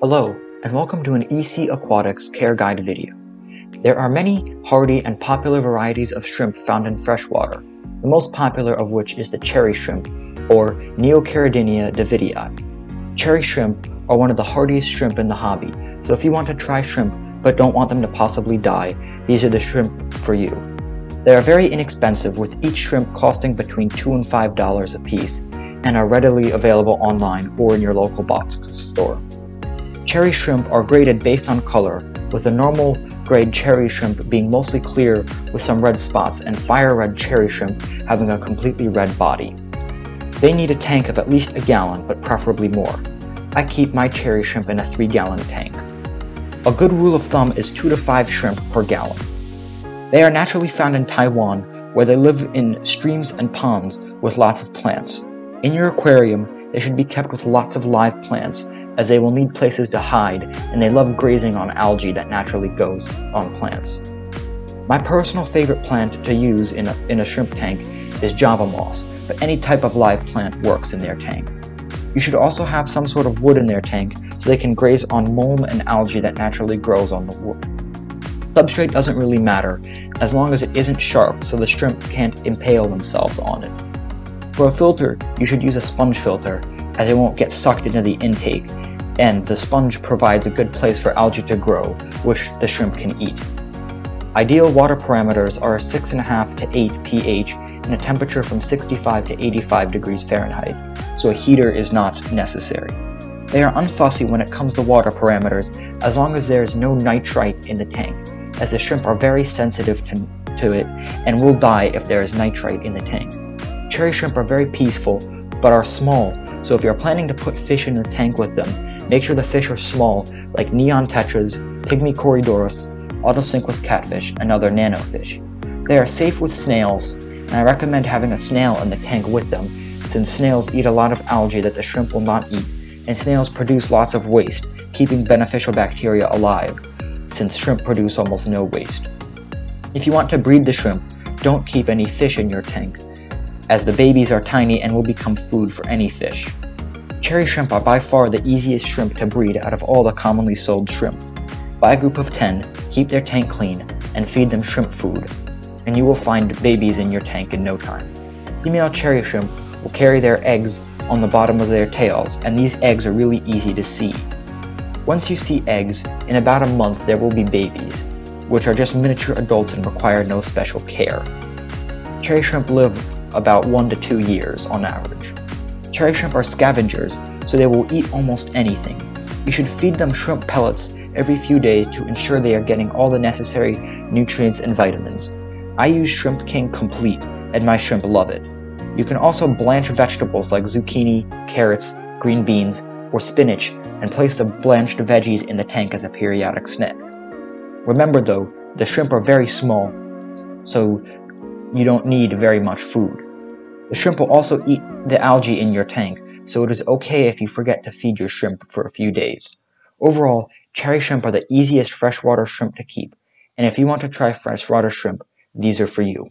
Hello, and welcome to an EC Aquatics Care Guide video. There are many hardy and popular varieties of shrimp found in freshwater, the most popular of which is the cherry shrimp, or Neocaridina davidii. Cherry shrimp are one of the hardiest shrimp in the hobby, so if you want to try shrimp but don't want them to possibly die, these are the shrimp for you. They are very inexpensive, with each shrimp costing between $2 and $5 a piece, and are readily available online or in your local box store. Cherry shrimp are graded based on color, with the normal grade cherry shrimp being mostly clear with some red spots and fire red cherry shrimp having a completely red body. They need a tank of at least a gallon, but preferably more. I keep my cherry shrimp in a 3-gallon tank. A good rule of thumb is 2 to 5 shrimp per gallon. They are naturally found in Taiwan, where they live in streams and ponds with lots of plants. In your aquarium, they should be kept with lots of live plants, as they will need places to hide, and they love grazing on algae that naturally goes on plants. My personal favorite plant to use in a shrimp tank is Java moss, but any type of live plant works in their tank. You should also have some sort of wood in their tank so they can graze on mulm and algae that naturally grows on the wood. Substrate doesn't really matter, as long as it isn't sharp so the shrimp can't impale themselves on it. For a filter, you should use a sponge filter, as it won't get sucked into the intake, and the sponge provides a good place for algae to grow, which the shrimp can eat. Ideal water parameters are a 6.5 to 8 pH and a temperature from 65 to 85 degrees Fahrenheit, so a heater is not necessary. They are unfussy when it comes to water parameters, as long as there is no nitrite in the tank, as the shrimp are very sensitive to it and will die if there is nitrite in the tank. Cherry shrimp are very peaceful, but are small, so if you're planning to put fish in the tank with them, make sure the fish are small, like neon tetras, pygmy corydoras, autocinklus catfish, and other nanofish. They are safe with snails, and I recommend having a snail in the tank with them, since snails eat a lot of algae that the shrimp will not eat, and snails produce lots of waste, keeping beneficial bacteria alive, since shrimp produce almost no waste. If you want to breed the shrimp, don't keep any fish in your tank, as the babies are tiny and will become food for any fish. Cherry shrimp are by far the easiest shrimp to breed out of all the commonly sold shrimp. Buy a group of 10, keep their tank clean, and feed them shrimp food, and you will find babies in your tank in no time. Female cherry shrimp will carry their eggs on the bottom of their tails, and these eggs are really easy to see. Once you see eggs, in about a month there will be babies, which are just miniature adults and require no special care. Cherry shrimp live about 1 to 2 years on average. Cherry shrimp are scavengers, so they will eat almost anything. You should feed them shrimp pellets every few days to ensure they are getting all the necessary nutrients and vitamins. I use Shrimp King Complete, and my shrimp love it. You can also blanch vegetables like zucchini, carrots, green beans, or spinach, and place the blanched veggies in the tank as a periodic snack. Remember though, the shrimp are very small, so you don't need very much food. The shrimp will also eat the algae in your tank, so it is okay if you forget to feed your shrimp for a few days. Overall, cherry shrimp are the easiest freshwater shrimp to keep, and if you want to try freshwater shrimp, these are for you.